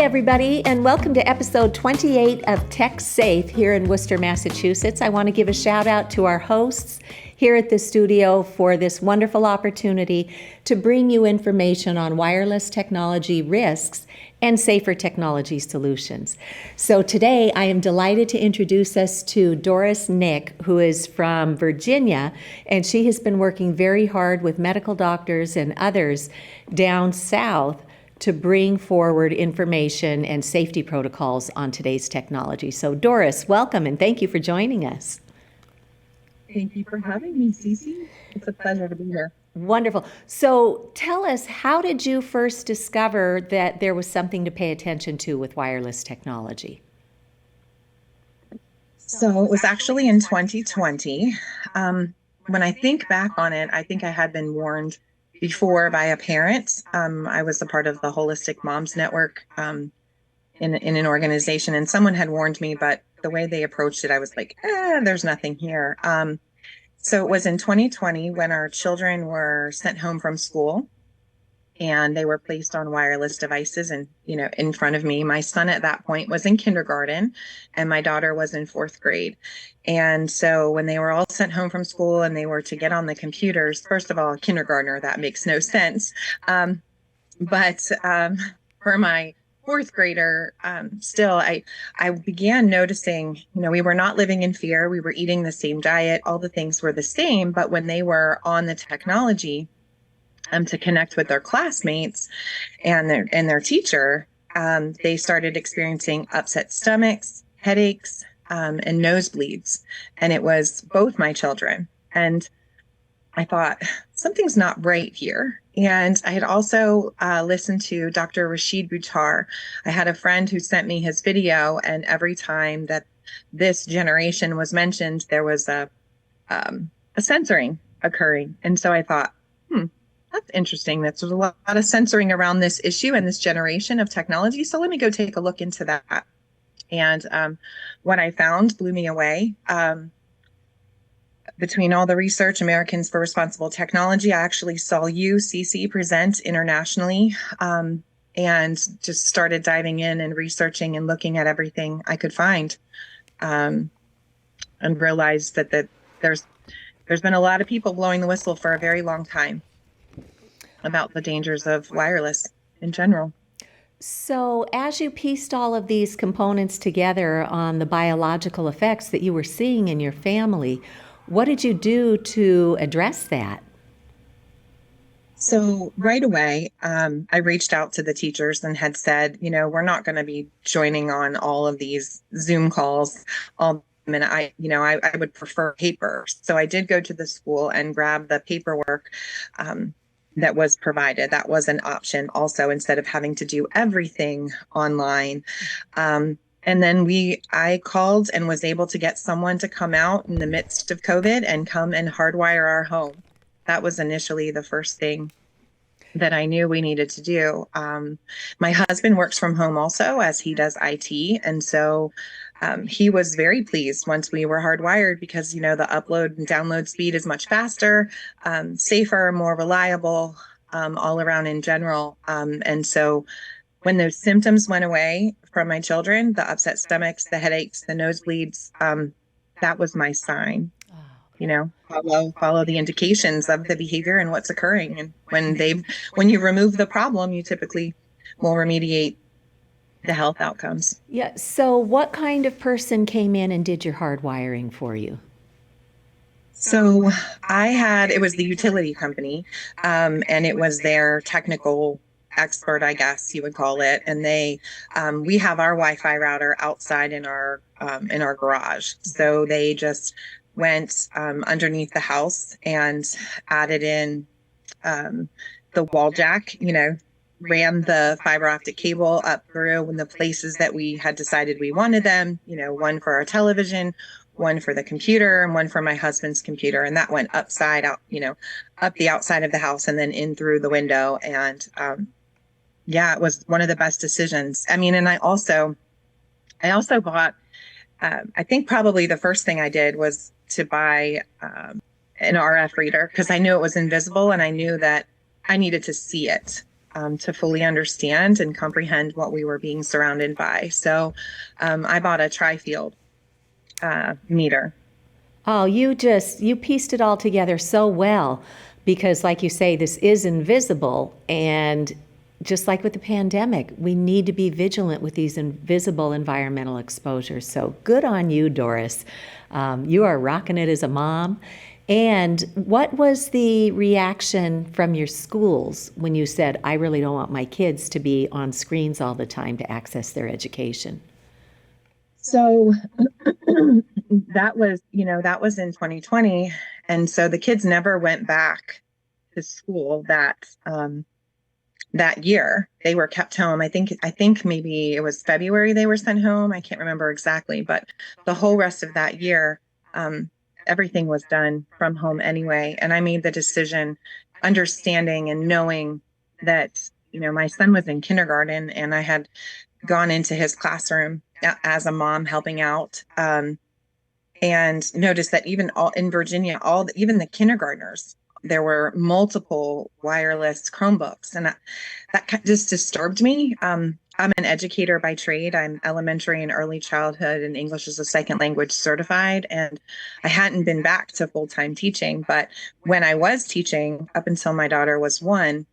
everybody, and welcome to episode 28 of Tech Safe here in Worcester, Massachusetts. I want to give a shout out to our hosts here at the studio for this wonderful opportunity to bring you information on wireless technology risks and safer technology solutions. So today I am delighted to introduce us to Doris Knick, who is from Virginia, and she has been working very hard with medical doctors and others down south to bring forward information and safety protocols on today's technology. So Doris, welcome and thank you for joining us. Thank you for having me, Cece. It's a pleasure to be here. Wonderful. So tell us, how did you first discover that there was something to pay attention to with wireless technology? So it was actually in 2020. When I think back on it, I think I had been warned before by a parent. I was a part of the Holistic Moms Network in an organization, and someone had warned me, but the way they approached it, I was like, there's nothing here. So it was in 2020 when our children were sent home from school and they were placed on wireless devices and, in front of me. My son at that point was in kindergarten and my daughter was in fourth grade. And so when they were all sent home from school and they were to get on the computers, first of all, a kindergartner, that makes no sense. But for my fourth grader, still, I began noticing, we were not living in fear. We were eating the same diet. All the things were the same. But when they were on the technology to connect with their classmates and their teacher, they started experiencing upset stomachs, headaches, and nosebleeds. And it was both my children. And I thought, something's not right here. And I had also listened to Dr. Rashid Buttar. I had a friend who sent me his video, and every time that this generation was mentioned, there was a censoring occurring. And so I thought, that's interesting. There's a lot of censoring around this issue and this generation of technology. So let me go take a look into that. And what I found blew me away. Between all the research, Americans for Responsible Technology, I actually saw you, Cece, present internationally, and just started diving in and researching and looking at everything I could find, and realized that there's been a lot of people blowing the whistle for a very long time about the dangers of wireless in general. So as you pieced all of these components together on the biological effects that you were seeing in your family, what did you do to address that? So right away, I reached out to the teachers and had said, we're not going to be joining on all of these Zoom calls. And I would prefer paper. So I did go to the school and grab the paperwork that was provided. That was an option also, instead of having to do everything online. And then I called and was able to get someone to come out in the midst of COVID and come and hardwire our home. That was initially the first thing that I knew we needed to do. My husband works from home also, as he does IT. And so he was very pleased once we were hardwired because, the upload and download speed is much faster, safer, more reliable, all around in general. And so when those symptoms went away from my children, the upset stomachs, the headaches, the nosebleeds, that was my sign. Follow the indications of the behavior and what's occurring. And when you remove the problem, you typically will remediate the health outcomes. Yeah. So what kind of person came in and did your hardwiring for you? So it was the utility company, and it was their technical expert, I guess you would call it. And we have our Wi-Fi router outside in our garage. So they just went underneath the house and added in the wall jack, ran the fiber optic cable up through in the places that we had decided we wanted them, one for our television, one for the computer, and one for my husband's computer. And that went upside out, up the outside of the house and then in through the window. And it was one of the best decisions. And I also bought, I think probably the first thing I did was to buy an RF reader, because I knew it was invisible and I knew that I needed to see it. to fully understand and comprehend what we were being surrounded by. So I bought a tri-field meter. Oh, you pieced it all together so well because, like you say, this is invisible. And just like with the pandemic, we need to be vigilant with these invisible environmental exposures. So good on you, Doris. You are rocking it as a mom. And what was the reaction from your schools when you said, I really don't want my kids to be on screens all the time to access their education? So that was in 2020. And so the kids never went back to school that year. They were kept home. I think maybe it was February they were sent home. I can't remember exactly, but the whole rest of that year, everything was done from home anyway. And I made the decision, understanding and knowing that, my son was in kindergarten and I had gone into his classroom as a mom helping out. And noticed that even all in Virginia, even the kindergartners, there were multiple wireless Chromebooks, and that just disturbed me. I'm an educator by trade. I'm elementary and early childhood and English as a second language certified, and I hadn't been back to full-time teaching. But when I was teaching, up until my daughter was one,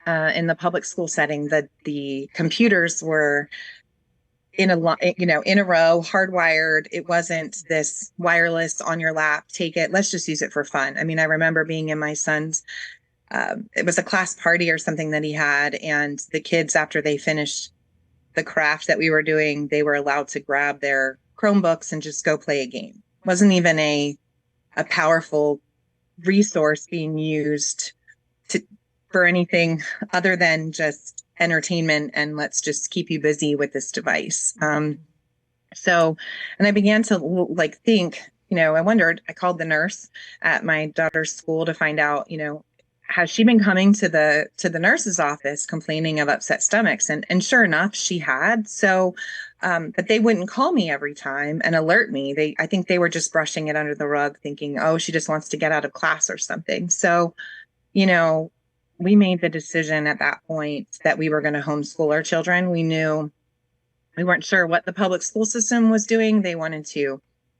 in the public school setting, the computers were in a row, hardwired. It wasn't this wireless on your lap, take it, let's just use it for fun. I mean, I remember being in my son's, it was a class party or something that he had, and the kids, after they finished the craft that we were doing, they were allowed to grab their Chromebooks and just go play a game. It wasn't even a powerful resource being used for anything other than just entertainment and let's just keep you busy with this device. And I began to think, I wondered, I called the nurse at my daughter's school to find out, has she been coming to the nurse's office complaining of upset stomachs? And sure enough, she had. So, but they wouldn't call me every time and alert me. I think they were just brushing it under the rug, thinking, oh, she just wants to get out of class or something. So, we made the decision at that point that we were going to homeschool our children. We weren't sure what the public school system was doing. They wanted to,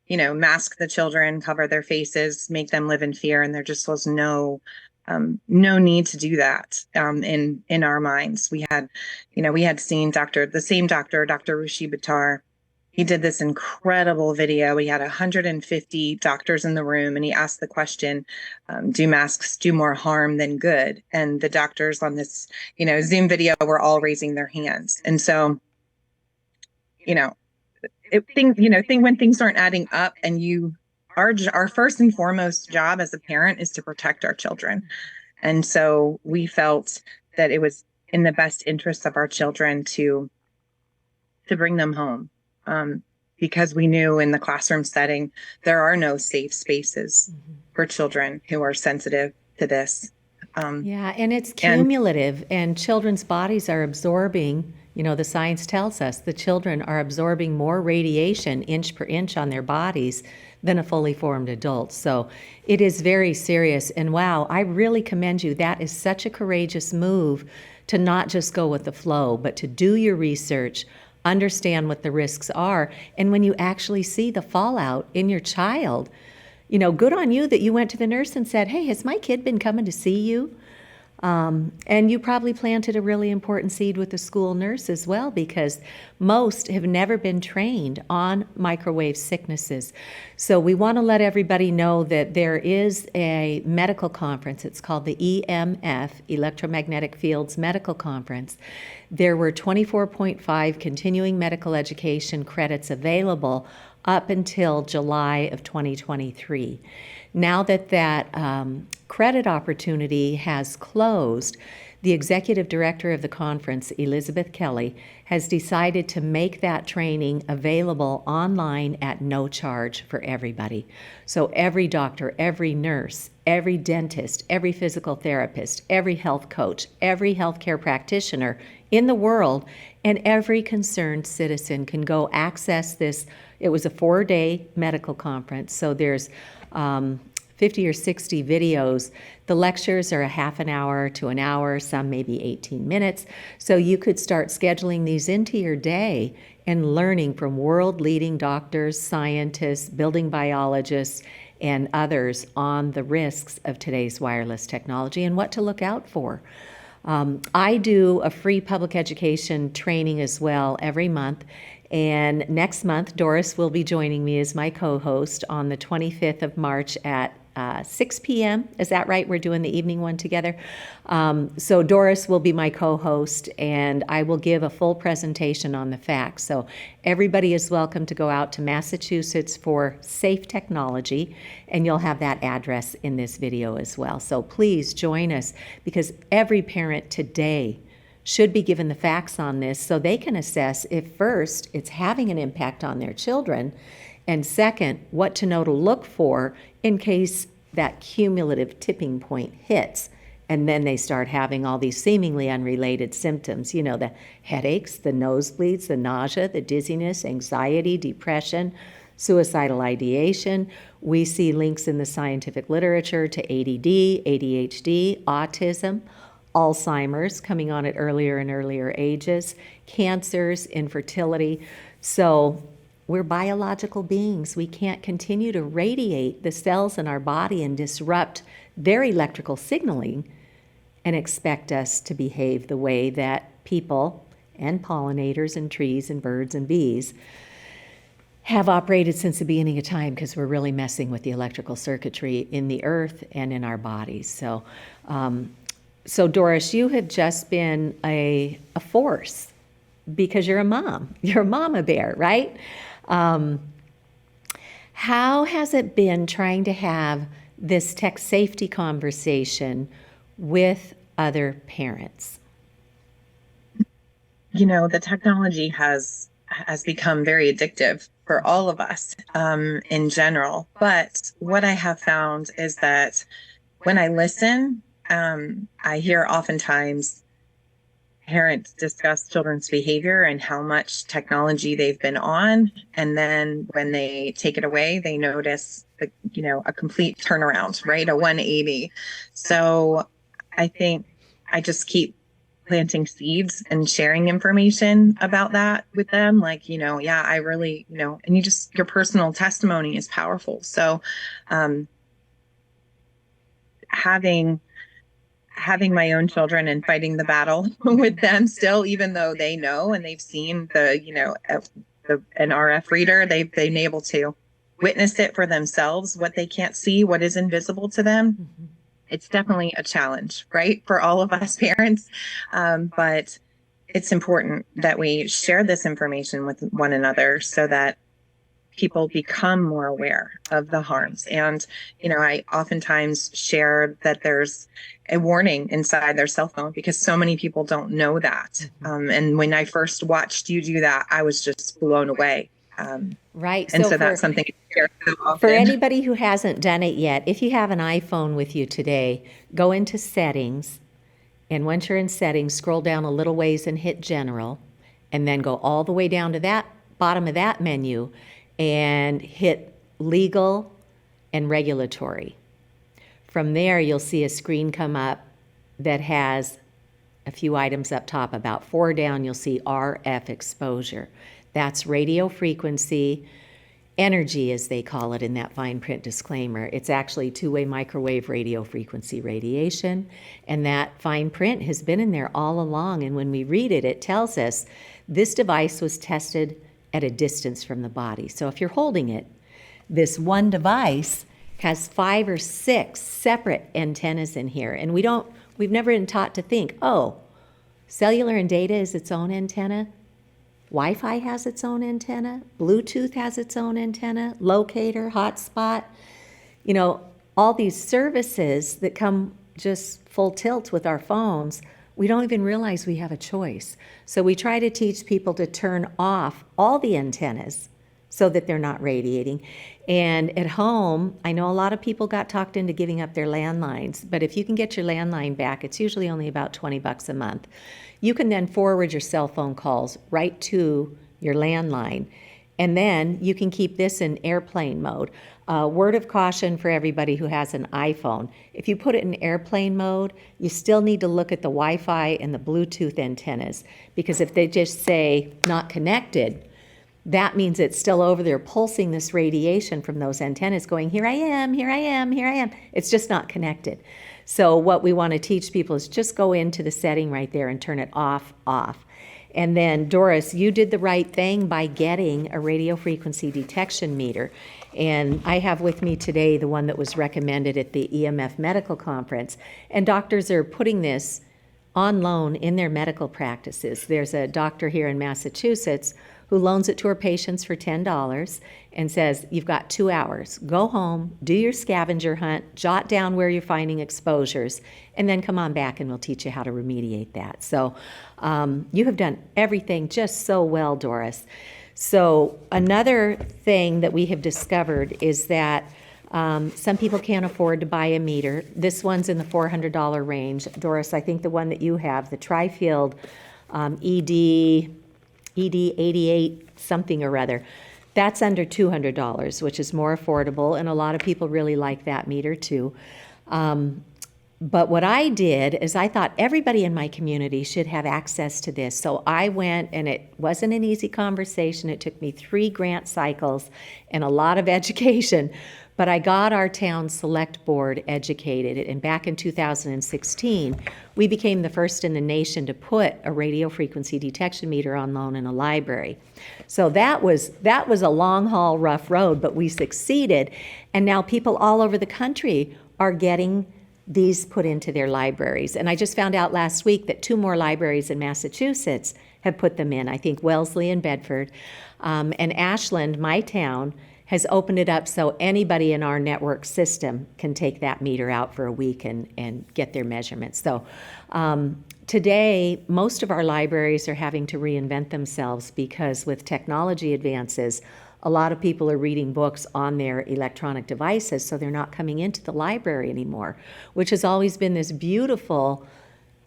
mask the children, cover their faces, make them live in fear. And there just was no need to do that in our minds. We had seen the same doctor, Dr. Rushi Buttar. He did this incredible video. We had 150 doctors in the room, and he asked the question, do masks do more harm than good? And the doctors on this, Zoom video were all raising their hands. And so, when things aren't adding up, and our first and foremost job as a parent is to protect our children. And so we felt that it was in the best interest of our children to bring them home. Because we knew in the classroom setting, there are no safe spaces for children who are sensitive to this. And it's cumulative, and children's bodies are absorbing, the science tells us the children are absorbing more radiation inch per inch on their bodies than a fully formed adult. So it is very serious. And wow, I really commend you. That is such a courageous move to not just go with the flow, but to do your research, understand what the risks are. And when you actually see the fallout in your child, good on you that you went to the nurse and said, hey, has my kid been coming to see you? And you probably planted a really important seed with the school nurse as well, because most have never been trained on microwave sicknesses. So we want to let everybody know that there is a medical conference. It's called the EMF, Electromagnetic Fields Medical Conference. There were 24.5 continuing medical education credits available up until July of 2023. Now that credit opportunity has closed, the executive director of the conference, Elizabeth Kelly, has decided to make that training available online at no charge for everybody. So every doctor, every nurse, every dentist, every physical therapist, every health coach, every healthcare practitioner in the world, and every concerned citizen can go access this. It was a 4-day medical conference, so there's 50 or 60 videos. The lectures are a half an hour to an hour, some maybe 18 minutes. So you could start scheduling these into your day and learning from world-leading doctors, scientists, building biologists, and others on the risks of today's wireless technology and what to look out for. I do a free public education training as well every month. And next month, Doris will be joining me as my co-host on the 25th of March at 6 p.m. Is that right? We're doing the evening one together. So Doris will be my co-host, and I will give a full presentation on the facts. So everybody is welcome to go out to Massachusetts for Safe Technology, and you'll have that address in this video as well. So please join us, because every parent today should be given the facts on this so they can assess if first it's having an impact on their children, and second, what to know to look for in case that cumulative tipping point hits. And then they start having all these seemingly unrelated symptoms, you know, the headaches, the nosebleeds, the nausea, the dizziness, anxiety, depression, suicidal ideation. We see links in the scientific literature to ADD, ADHD, autism, Alzheimer's coming on at earlier and earlier ages, cancers, infertility. So we're biological beings. We can't continue to radiate the cells in our body and disrupt their electrical signaling and expect us to behave the way that people and pollinators and trees and birds and bees have operated since the beginning of time, because we're really messing with the electrical circuitry in the earth and in our bodies. So, Doris, you have just been a force because you're a mom. You're a mama bear, right? How has it been trying to have this tech safety conversation with other parents? You know, the technology has become very addictive for all of us in general. But what I have found is that when I listen, I hear oftentimes parents discuss children's behavior and how much technology they've been on. And then when they take it away, they notice, a complete turnaround, right? A 180. So I think I just keep planting seeds and sharing information about that with them. Like, I really, and your personal testimony is powerful. So having my own children and fighting the battle with them still, even though they know and they've seen an RF reader, they've been able to witness it for themselves, what they can't see, what is invisible to them. Mm-hmm. It's definitely a challenge, right, for all of us parents. But it's important that we share this information with one another so that people become more aware of the harms. And, I oftentimes share that there's a warning inside their cell phone because so many people don't know that. And when I first watched you do that, I was just blown away. Right. And so that's something to share so often. For anybody who hasn't done it yet, if you have an iPhone with you today, go into settings. And once you're in settings, scroll down a little ways and hit general, and then go all the way down to that bottom of that menu and hit legal and regulatory. From there, you'll see a screen come up that has a few items up top. About 4 down, you'll see RF exposure. That's radio frequency, energy as they call it in that fine print disclaimer. It's actually two-way microwave radio frequency radiation, and that fine print has been in there all along. And when we read it, it tells us this device was tested at a distance from the body. So if you're holding it, this one device has 5 or 6 separate antennas in here. And we've never been taught to think, cellular and data is its own antenna. Wi-Fi has its own antenna. Bluetooth has its own antenna. Locator, hotspot. All these services that come just full tilt with our phones, we don't even realize we have a choice. So we try to teach people to turn off all the antennas so that they're not radiating. And at home, I know a lot of people got talked into giving up their landlines, but if you can get your landline back, it's usually only about $20 a month. You can then forward your cell phone calls right to your landline. And then you can keep this in airplane mode. Word of caution for everybody who has an iPhone. If you put it in airplane mode, you still need to look at the Wi-Fi and the Bluetooth antennas, because if they just say not connected, that means it's still over there pulsing this radiation from those antennas going, here I am, here I am, here I am. It's just not connected. So what we want to teach people is just go into the setting right there and turn it off. And then, Doris, you did the right thing by getting a radio frequency detection meter. And I have with me today the one that was recommended at the EMF Medical Conference. And doctors are putting this on loan in their medical practices. There's a doctor here in Massachusetts who loans it to her patients for $10 and says, you've got 2 hours. Go home, do your scavenger hunt, jot down where you're finding exposures, and then come on back and we'll teach you how to remediate that. So you have done everything just so well, Doris. So another thing that we have discovered is that some people can't afford to buy a meter. This one's in the $400 range. Doris, I think the one that you have, the Tri-Field ED88 something or other, that's under $200, which is more affordable, and a lot of people really like that meter too. But what I did is I thought everybody in my community should have access to this. So I went, and it wasn't an easy conversation. It took me 3 grant cycles and a lot of education. But I got our town select board educated, and back in 2016, we became the first in the nation to put a radio frequency detection meter on loan in a library. So that was a long haul, rough road, but we succeeded, and now people all over the country are getting these put into their libraries. And I just found out last week that 2 more libraries in Massachusetts have put them in. I think Wellesley and Bedford, and Ashland, my town, has opened it up so anybody in our network system can take that meter out for a week and get their measurements. So today, most of our libraries are having to reinvent themselves because with technology advances, a lot of people are reading books on their electronic devices, so they're not coming into the library anymore, which has always been this beautiful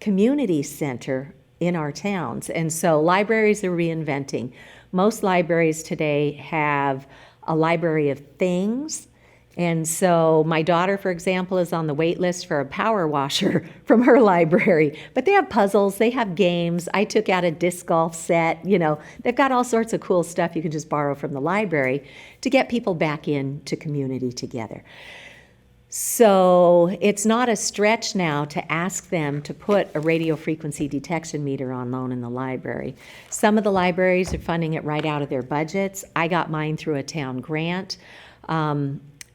community center in our towns. And so libraries are reinventing. Most libraries today have a library of things. And so my daughter, for example, is on the wait list for a power washer from her library. But they have puzzles, they have games. I took out a disc golf set. They've got all sorts of cool stuff you can just borrow from the library to get people back into community together. So it's not a stretch now to ask them to put a radio frequency detection meter on loan in the library. Some of the libraries are funding it right out of their budgets. I got mine through a town grant.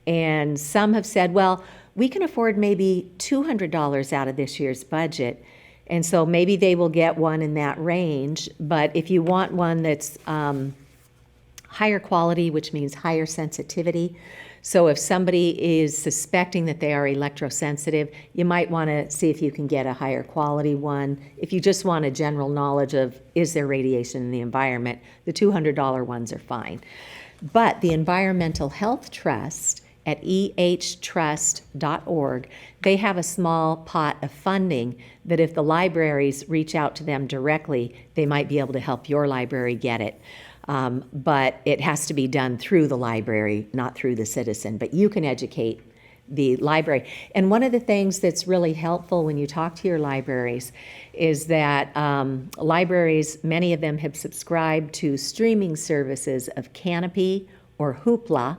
And some have said, well, we can afford maybe $200 out of this year's budget. And so maybe they will get one in that range. But if you want one that's higher quality, which means higher sensitivity, so if somebody is suspecting that they are electrosensitive, you might want to see if you can get a higher quality one. If you just want a general knowledge of is there radiation in the environment, the $200 ones are fine. But the Environmental Health Trust at ehtrust.org, they have a small pot of funding that if the libraries reach out to them directly, they might be able to help your library get it. But it has to be done through the library, not through the citizen. But you can educate the library. And one of the things that's really helpful when you talk to your libraries is that libraries, many of them have subscribed to streaming services of Canopy or Hoopla.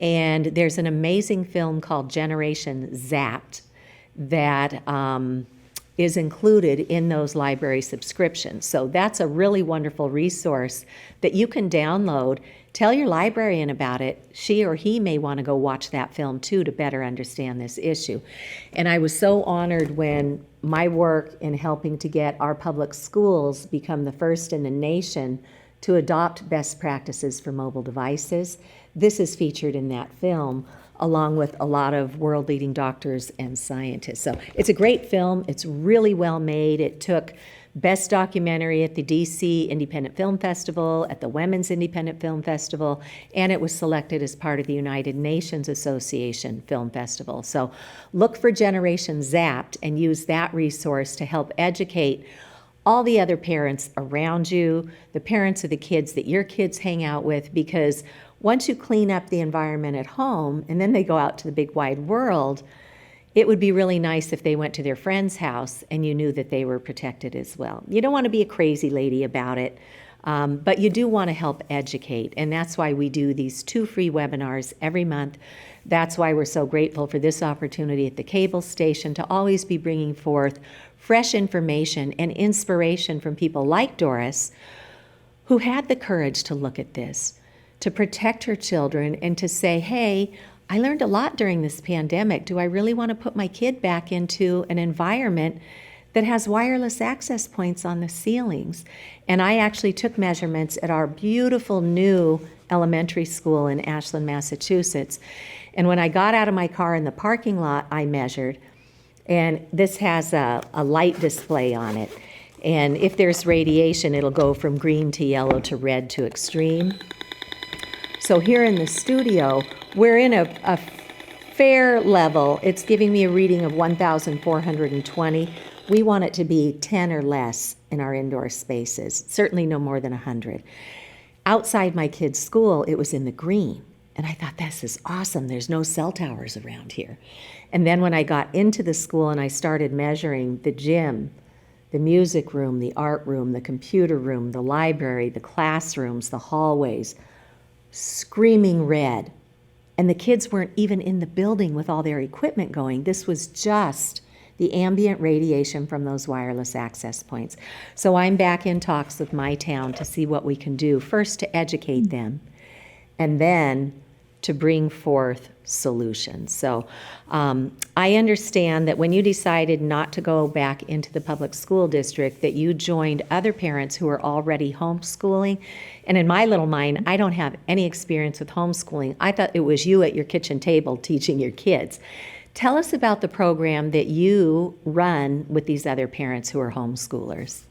And there's an amazing film called Generation Zapped that is included in those library subscriptions. So that's a really wonderful resource that you can download. Tell your librarian about it. She or he may want to go watch that film too to better understand this issue. And I was so honored when my work in helping to get our public schools become the first in the nation to adopt best practices for mobile devices. This is featured in that film, along with a lot of world-leading doctors and scientists. So it's a great film. It's really well made. It took Best Documentary at the DC Independent Film Festival, at the Women's Independent Film Festival, and it was selected as part of the United Nations Association Film Festival. So look for Generation Zapped and use that resource to help educate all the other parents around you, the parents of the kids that your kids hang out with, because once you clean up the environment at home and then they go out to the big wide world, it would be really nice if they went to their friend's house and you knew that they were protected as well. You don't want to be a crazy lady about it, but you do want to help educate. And that's why we do these 2 free webinars every month. That's why we're so grateful for this opportunity at the cable station to always be bringing forth fresh information and inspiration from people like Doris, who had the courage to look at this, to protect her children, and to say, hey, I learned a lot during this pandemic. Do I really want to put my kid back into an environment that has wireless access points on the ceilings? And I actually took measurements at our beautiful new elementary school in Ashland, Massachusetts. And when I got out of my car in the parking lot, I measured. And this has a light display on it. And if there's radiation, it'll go from green to yellow to red to extreme. So here in the studio, we're in a fair level. It's giving me a reading of 1,420. We want it to be 10 or less in our indoor spaces, certainly no more than 100. Outside my kids' school, it was in the green. And I thought, this is awesome. There's no cell towers around here. And then when I got into the school and I started measuring the gym, the music room, the art room, the computer room, the library, the classrooms, the hallways, screaming red. And the kids weren't even in the building with all their equipment going. This was just the ambient radiation from those wireless access points. So I'm back in talks with my town to see what we can do, first to educate them, and then to bring forth solutions. So I understand that when you decided not to go back into the public school district, that you joined other parents who are already homeschooling. And in my little mind, I don't have any experience with homeschooling. I thought it was you at your kitchen table teaching your kids. Tell us about the program that you run with these other parents who are homeschoolers.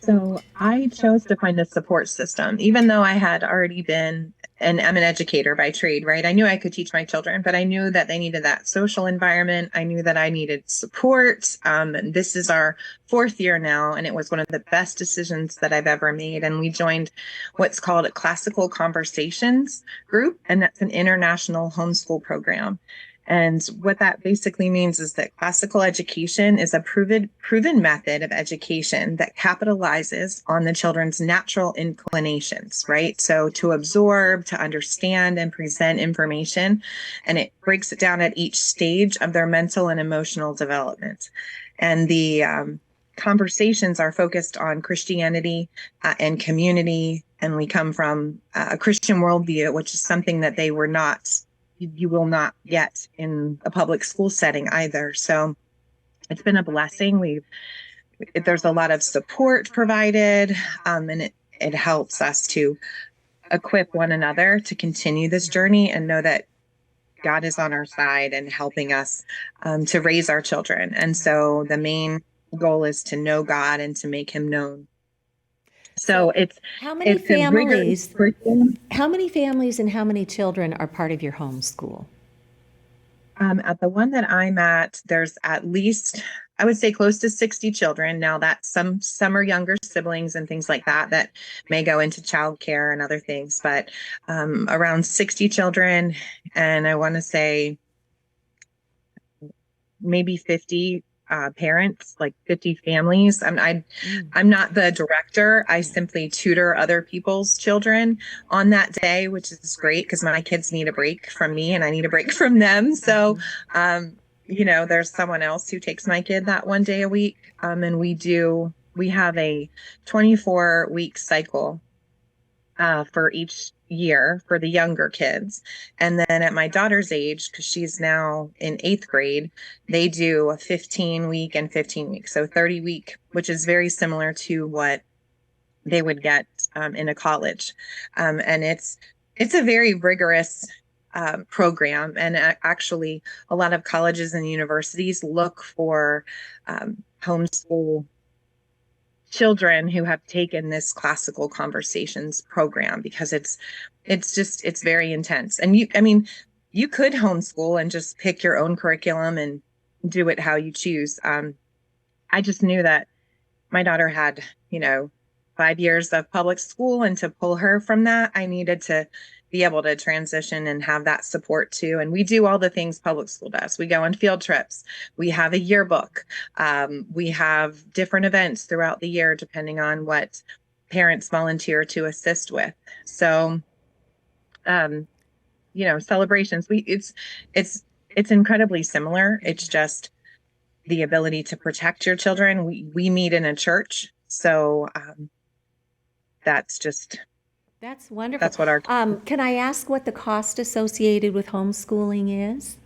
So I chose to find a support system, even though I had already been, and I'm an educator by trade, right? I knew I could teach my children, but I knew that they needed that social environment. I knew that I needed support. This is our 4th year now, and it was one of the best decisions that I've ever made. And we joined what's called a Classical Conversations group, and that's an international homeschool program. And what that basically means is that classical education is a proven method of education that capitalizes on the children's natural inclinations, right? So to absorb, to understand, and present information, and it breaks it down at each stage of their mental and emotional development. And the conversations are focused on Christianity and community, and we come from a Christian worldview, which is something that you will not get in a public school setting either. So it's been a blessing. There's a lot of support provided, and it helps us to equip one another to continue this journey and know that God is on our side and helping us to raise our children. And so the main goal is to know God and to make him known. So it's how many families and how many children are part of your homeschool? At the one that I'm at, there's at least, I would say, close to 60 children. Now that some are younger siblings and things like that may go into childcare and other things, but around 60 children, and I want to say maybe 50 parents, like 50 families. I'm not the director. I simply tutor other people's children on that day, which is great because my kids need a break from me and I need a break from them. So, there's someone else who takes my kid that one day a week. And we have a 24-week cycle for each year for the younger kids. And then at my daughter's age, because she's now in 8th grade, they do a 15-week and 15-week. So 30-week, which is very similar to what they would get in a college. And it's a very rigorous program. And actually, a lot of colleges and universities look for homeschool children who have taken this classical conversations program because it's very intense. And you could homeschool and just pick your own curriculum and do it how you choose. I just knew that my daughter had, 5 years of public school, and to pull her from that, I needed to be able to transition and have that support too. And we do all the things public school does. We go on field trips. We have a yearbook. We have different events throughout the year, depending on what parents volunteer to assist with. So, celebrations, it's incredibly similar. It's just the ability to protect your children. We meet in a church. So, that's wonderful. that's what our Can I ask what the cost associated with homeschooling is?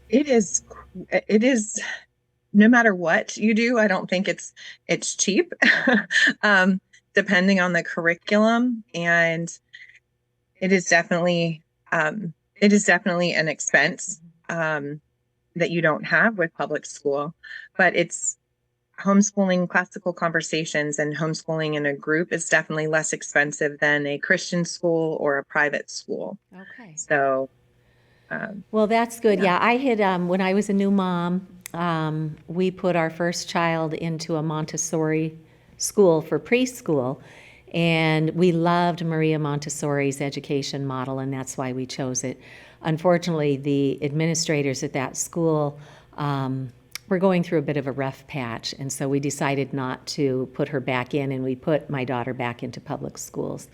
it is no matter what you do. I don't think it's cheap. Depending on the curriculum, and it is definitely an expense that you don't have with public school, but it's homeschooling. Classical conversations and homeschooling in a group is definitely less expensive than a Christian school or a private school. Okay. So, well, that's good. Yeah, I had, when I was a new mom, we put our first child into a Montessori school for preschool, and we loved Maria Montessori's education model, and that's why we chose it. Unfortunately, the administrators at that school were going through a bit of a rough patch, and so we decided not to put her back in, and we put my daughter back into public schools.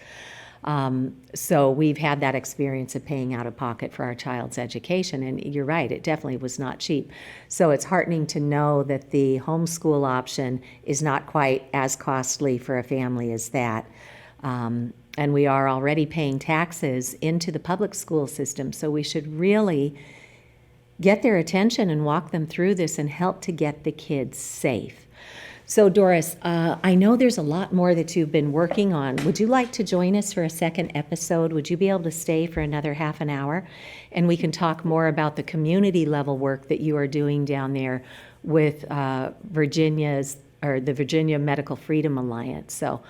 So we've had that experience of paying out of pocket for our child's education, and you're right, it definitely was not cheap. So it's heartening to know that the homeschool option is not quite as costly for a family as that. And we are already paying taxes into the public school system, so we should really get their attention and walk them through this and help to get the kids safe. So Doris, I know there's a lot more that you've been working on. Would you like to join us for a second episode? Would you be able to stay for another half an hour? And we can talk more about the community level work that you are doing down there with the Virginia Medical Freedom Alliance. So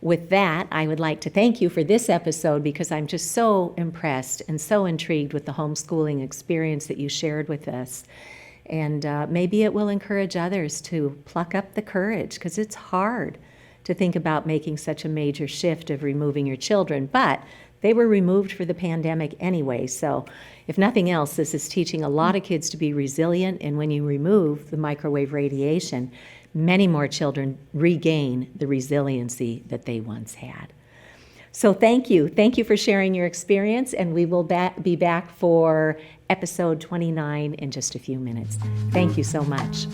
with that, I would like to thank you for this episode, because I'm just so impressed and so intrigued with the homeschooling experience that you shared with us. And maybe it will encourage others to pluck up the courage, because it's hard to think about making such a major shift of removing your children. But they were removed for the pandemic anyway. So if nothing else, this is teaching a lot of kids to be resilient. And when you remove the microwave radiation, many more children regain the resiliency that they once had. So thank you. Thank you for sharing your experience, and we will be back for episode 29 in just a few minutes. Thank you so much.